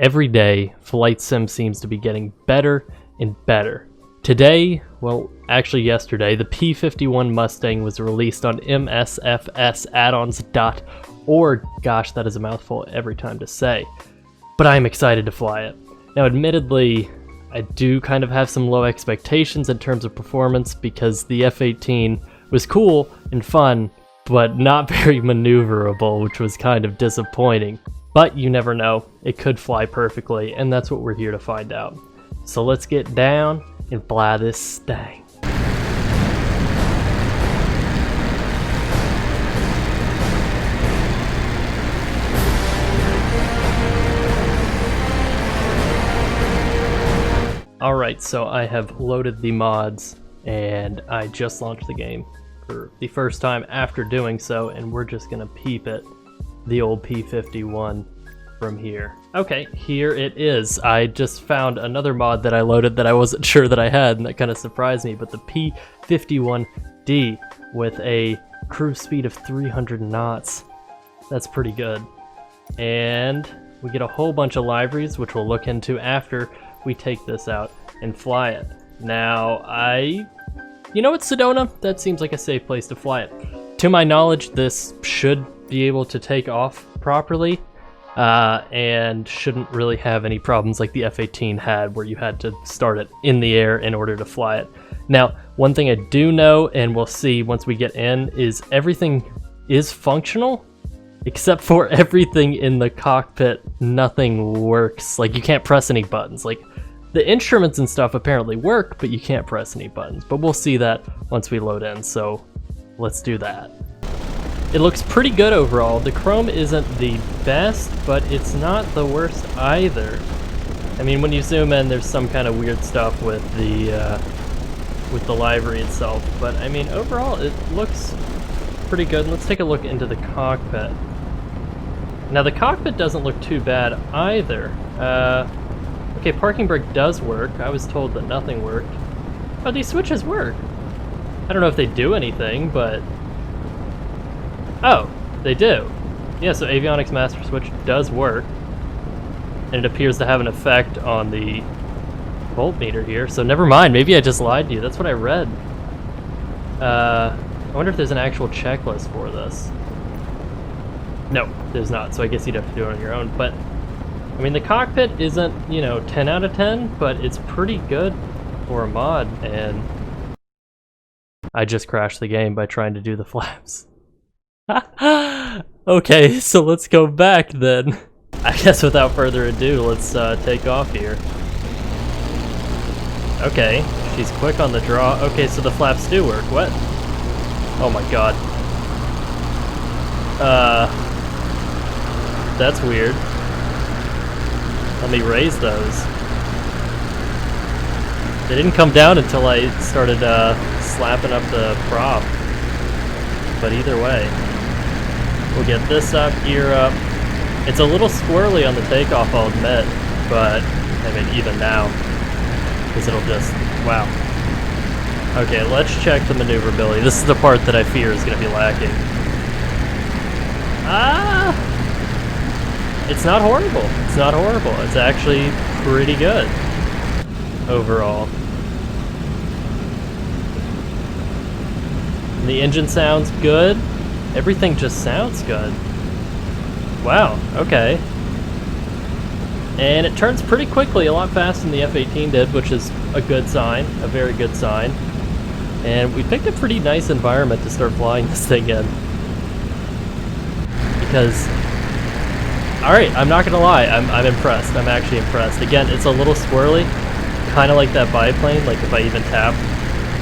Every day, flight sim seems to be getting better and better. Today, well, actually yesterday, the P-51 Mustang was released on msfsaddons.org. Gosh, that is a mouthful every time to say. But I am excited to fly it. Now, admittedly, I do kind of have some low expectations in terms of performance because the F-18 was cool and fun, but not very maneuverable, which was kind of disappointing. But you never know, it could fly perfectly, and that's what we're here to find out. So let's get down and fly this thing. Alright, so I have loaded the mods, and I just launched the game for the first time after doing so, and we're just gonna peep it. The old P-51 from here. Okay, here it is. I just found another mod that I loaded that I wasn't sure that I had, and that kind of surprised me, but the P-51D with a cruise speed of 300 knots. That's pretty good. And we get a whole bunch of liveries, which we'll look into after we take this out and fly it. Now, you know what, Sedona? That seems like a safe place to fly it. To my knowledge, this should be able to take off properly and shouldn't really have any problems like the F-18 had, where you had to start it in the air in order to fly it. Now, one thing I do know, and we'll see once we get in, is everything is functional except for everything in the cockpit. Nothing works. Like, you can't press any buttons. Like, the instruments and stuff apparently work, but you can't press any buttons. But we'll see that once we load in, so let's do that. It looks pretty good overall. The chrome isn't the best, but it's not the worst either. I mean, when you zoom in, there's some kind of weird stuff with the livery itself. But I mean, overall, it looks pretty good. Let's take a look into the cockpit. Now, the cockpit doesn't look too bad either. Okay, parking brake does work. I was told that nothing worked. Oh, these switches work. I don't know if they do anything, but... Oh, they do. Yeah, so avionics master switch does work. And it appears to have an effect on the voltmeter here, so never mind, maybe I just lied to you. That's what I read. I wonder if there's an actual checklist for this. No, there's not, so I guess you'd have to do it on your own. But, I mean, the cockpit isn't, you know, 10 out of 10, but it's pretty good for a mod, and I just crashed the game by trying to do the flaps. Okay, so let's go back then. I guess without further ado, let's take off here. Okay, she's quick on the draw. Okay, so the flaps do work. What? Oh my god. That's weird. Let me raise those. They didn't come down until I started slapping up the prop. But either way, we'll get this up, gear up. It's a little squirrely on the takeoff, I'll admit, but I mean, even now, because it'll just, wow. Okay, let's check the maneuverability. This is the part that I fear is going to be lacking. It's not horrible. It's not horrible. It's actually pretty good overall. And the engine sounds good. Everything just sounds good. Wow, okay. And it turns pretty quickly, a lot faster than the F-18 did, which is a good sign, a very good sign. And we picked a pretty nice environment to start flying this thing in. Because, alright, I'm not gonna lie, I'm impressed. I'm actually impressed. Again, it's a little squirrely, kind of like that biplane, like if I even tap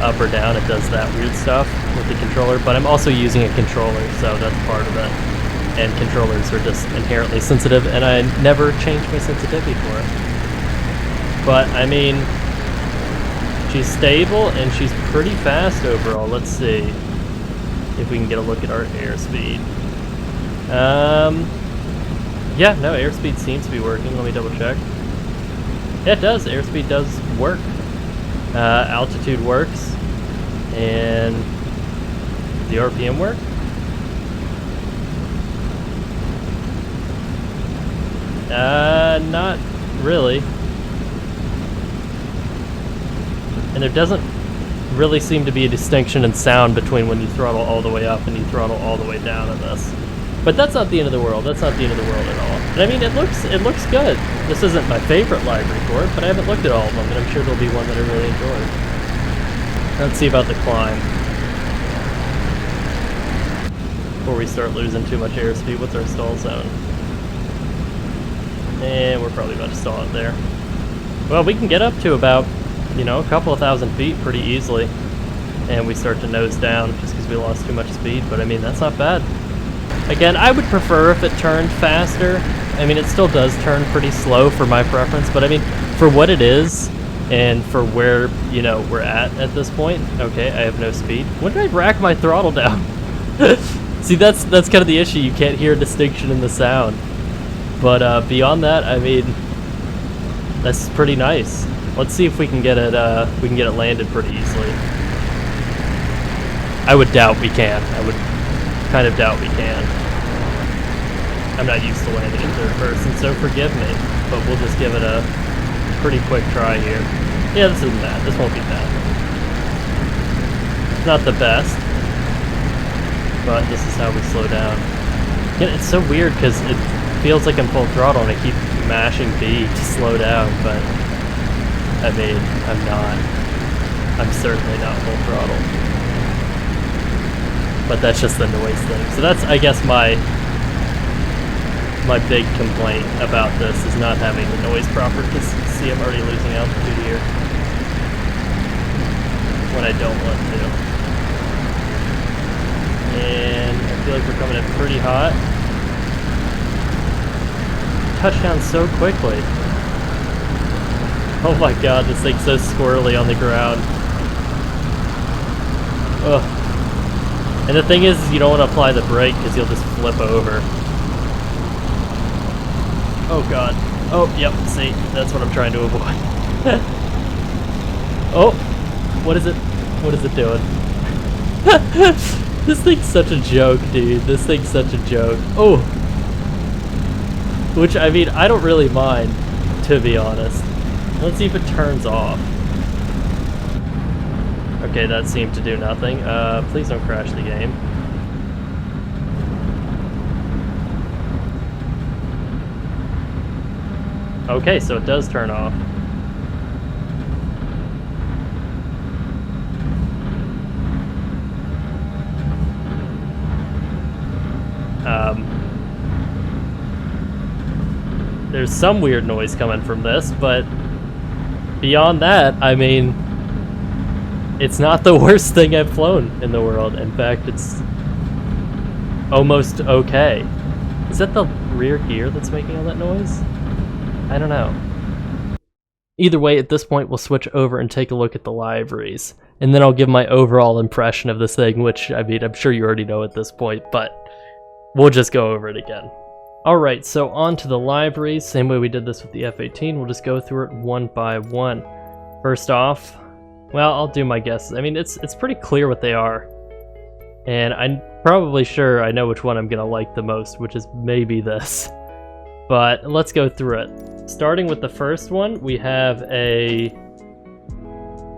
up or down, it does that weird stuff with the controller, but I'm also using a controller, so that's part of it. And controllers are just inherently sensitive, and I never change my sensitivity for it. But, I mean, she's stable, and she's pretty fast overall. Let's see if we can get a look at our airspeed. Yeah, no, airspeed seems to be working. Let me double check. Yeah, it does. Airspeed does work. Altitude works. And the RPM work? Not really. And there doesn't really seem to be a distinction in sound between when you throttle all the way up and you throttle all the way down in this. But that's not the end of the world. That's not the end of the world at all. And I mean, it looks good. This isn't my favorite library for it, but I haven't looked at all of them, and I'm sure there'll be one that I really enjoy. Let's see about the climb. Before we start losing too much airspeed, what's our stall zone? And we're probably about to stall it there. Well, we can get up to about, you know, a couple of thousand feet pretty easily. And we start to nose down just because we lost too much speed, but I mean, that's not bad. Again, I would prefer if it turned faster. I mean, it still does turn pretty slow for my preference, but I mean, for what it is, and for where, you know, we're at this point, okay, I have no speed. When did I rack my throttle down? See, that's kind of the issue. You can't hear a distinction in the sound. But beyond that, I mean, that's pretty nice. Let's see if we can get it landed pretty easily. I would doubt we can. I would kind of doubt we can. I'm not used to landing in third person, so forgive me. But we'll just give it a pretty quick try here. Yeah, this isn't bad. This won't be bad. Not the best, but this is how we slow down. Yeah, it's so weird because it feels like I'm full throttle and I keep mashing B to slow down, but I mean, I'm not. I'm certainly not full throttle. But that's just the noise thing. So that's, I guess, my big complaint about this is not having the noise proper, because see, I'm already losing altitude here when I don't want to. And I feel like we're coming in pretty hot. Touchdown so quickly. Oh my god, this thing's so squirrely on the ground. Ugh. And the thing is you don't want to apply the brake because you'll just flip over. Oh god. Oh, yep, see, that's what I'm trying to avoid. Oh, what is it? What is it doing? This thing's such a joke, dude. This thing's such a joke. Oh! Which, I mean, I don't really mind, to be honest. Let's see if it turns off. Okay, that seemed to do nothing. Please don't crash the game. Okay, so it does turn off. There's some weird noise coming from this, but beyond that, I mean, it's not the worst thing I've flown in the world. In fact, it's almost okay. Is that the rear gear that's making all that noise? I don't know. Either way, at this point, we'll switch over and take a look at the liveries. And then I'll give my overall impression of this thing, which, I mean, I'm sure you already know at this point, but we'll just go over it again. Alright, so on to the liveries. Same way we did this with the F-18, we'll just go through it one by one. First off, well, I'll do my guesses. I mean, it's pretty clear what they are. And I'm probably sure I know which one I'm going to like the most, which is maybe this. But let's go through it. Starting with the first one, we have a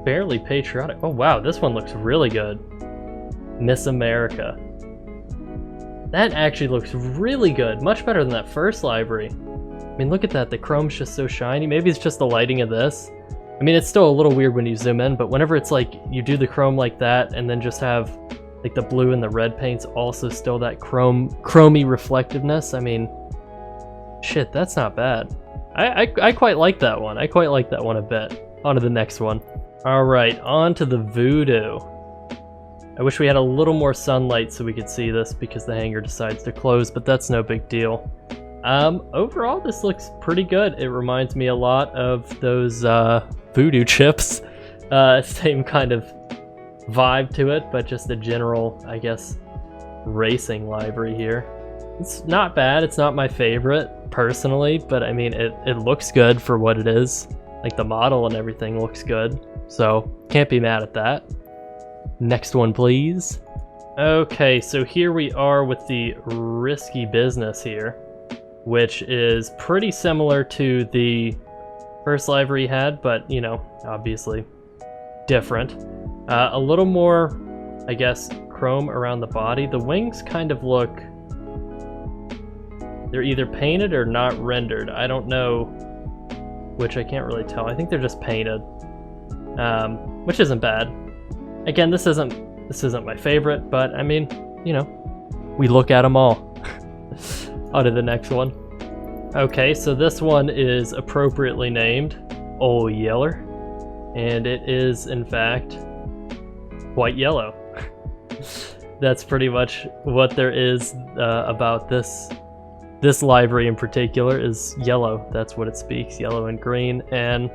fairly patriotic... Oh wow, this one looks really good. Miss America. That actually looks really good. Much better than that first livery. I mean, look at that. The chrome's just so shiny. Maybe it's just the lighting of this. I mean, it's still a little weird when you zoom in, but whenever it's like you do the chrome like that and then just have like the blue and the red paints also still that chromey reflectiveness, I mean, shit, that's not bad. I quite like that one. I quite like that one a bit. On to the next one. Alright, on to the Voodoo. I wish we had a little more sunlight so we could see this because the hangar decides to close, but that's no big deal. Overall, this looks pretty good. It reminds me a lot of those Voodoo chips. Same kind of vibe to it, but just a general, I guess, racing livery here. It's not bad. It's not my favorite, personally, but I mean, it looks good for what it is. Like, the model and everything looks good, so can't be mad at that. Next one, please. Okay, so here we are with the risky business here. which is pretty similar to the first livery had, but, you know, obviously different. A little more, I guess, chrome around the body. The wings kind of look... they're either painted or not rendered. I don't know which, I can't really tell. I think they're just painted, which isn't bad. Again, this isn't my favorite, but I mean, you know, we look at them all. On to the next one. Okay, so this one is appropriately named Ol' Yeller, and it is in fact white yellow. That's pretty much what there is about this livery in particular, is yellow. That's what it speaks, yellow and green, and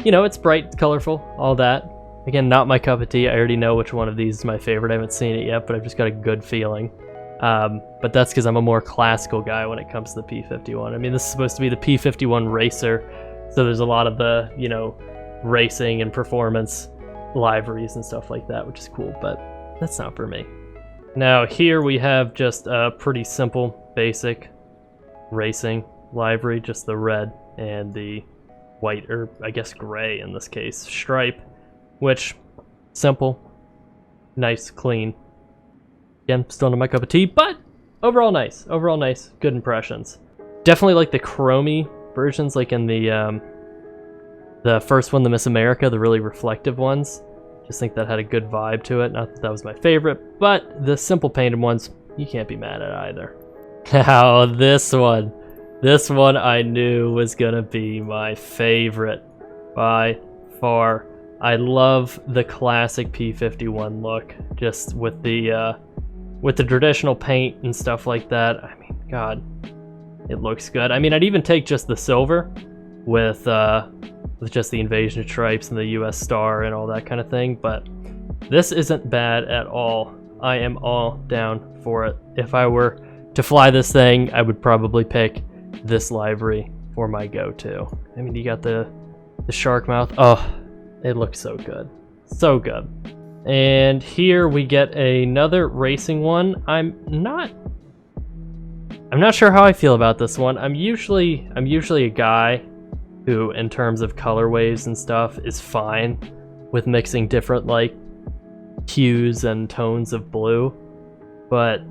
you know, it's bright, colorful, all that. Again, not my cup of tea. I already know which one of these is my favorite. I haven't seen it yet, but I've just got a good feeling. But that's because I'm a more classical guy when it comes to the P-51. I mean, this is supposed to be the P-51 racer, so there's a lot of the, you know, racing and performance liveries and stuff like that, which is cool, but that's not for me. Now here we have just a pretty simple, basic racing livery, just the red and the white, or I guess gray in this case, stripe, which, simple, nice, clean. Again, still not my cup of tea, but overall nice, good impressions. Definitely like the chromey versions, like in the first one, the Miss America, the really reflective ones. Just think that had a good vibe to it. Not that that was my favorite, but the simple painted ones, you can't be mad at either. Now this one I knew was gonna be my favorite by far. I love the classic P-51 look, just with the traditional paint and stuff like that. I mean, God, it looks good. I mean, I'd even take just the silver with just the invasion stripes and the US star and all that kind of thing, but this isn't bad at all. I am all down for it. If I were to fly this thing, I would probably pick this livery for my go-to. I mean, you got the shark mouth. Oh, it looks so good. So good. And here we get another racing one. I'm not sure how I feel about this one. I'm usually a guy who, in terms of colorways and stuff, is fine with mixing different like hues and tones of blue, but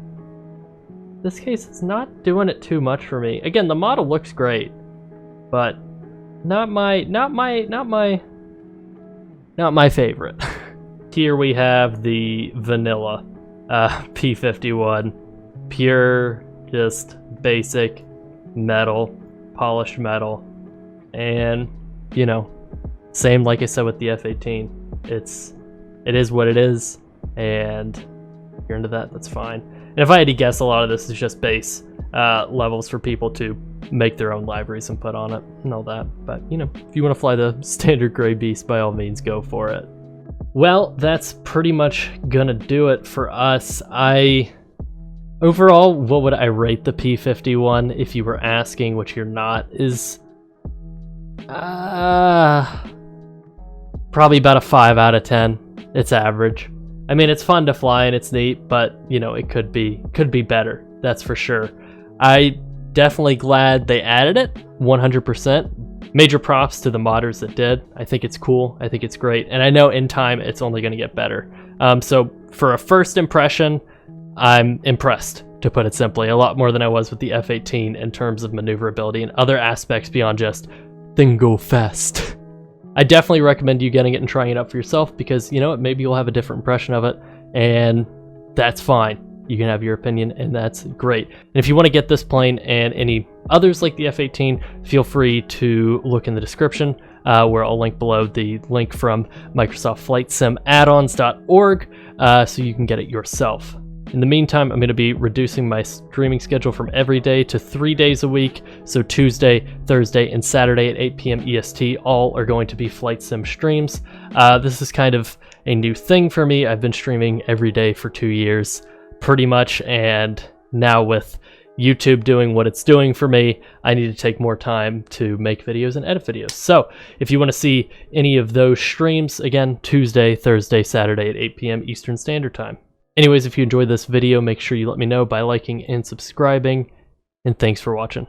this case it's not doing it too much for me. Again, the model looks great, but not my favorite. Here we have the vanilla P-51, pure, just basic metal, polished metal, and you know, same like I said with the F-18. It is what it is, and if you're into that, that's fine. And if I had to guess, a lot of this is just base levels for people to make their own liveries and put on it and all that. But you know, if you want to fly the standard gray beast, by all means, go for it. Well, that's pretty much gonna do it for us. Overall, what would I rate the P-51 if you were asking, which you're not, is probably about a 5 out of 10. It's average. I mean, it's fun to fly and it's neat, but you know, it could be better. That's for sure. I definitely glad they added it, 100%. Major props to the modders that did. I think it's cool. I think it's great, and I know in time it's only going to get better. So for a first impression, I'm impressed, to put it simply, a lot more than I was with the F-18 in terms of maneuverability and other aspects beyond just thing go fast. I definitely recommend you getting it and trying it out for yourself, because you know what, maybe you'll have a different impression of it, and that's fine. You can have your opinion, and that's great. And if you want to get this plane and any others like the F-18, feel free to look in the description, where I'll link below the link from Microsoft Flight Sim addons.org, so you can get it yourself. In the meantime, I'm going to be reducing my streaming schedule from every day to 3 days a week. So Tuesday, Thursday, and Saturday at 8 p.m. EST, all are going to be Flight Sim streams. This is kind of a new thing for me. I've been streaming every day for 2 years, pretty much, and now with YouTube doing what it's doing for me, I need to take more time to make videos and edit videos. So if you want to see any of those streams, again, Tuesday, Thursday, Saturday at 8 p.m. Eastern Standard Time. Anyways, if you enjoyed this video, make sure you let me know by liking and subscribing. and thanks for watching.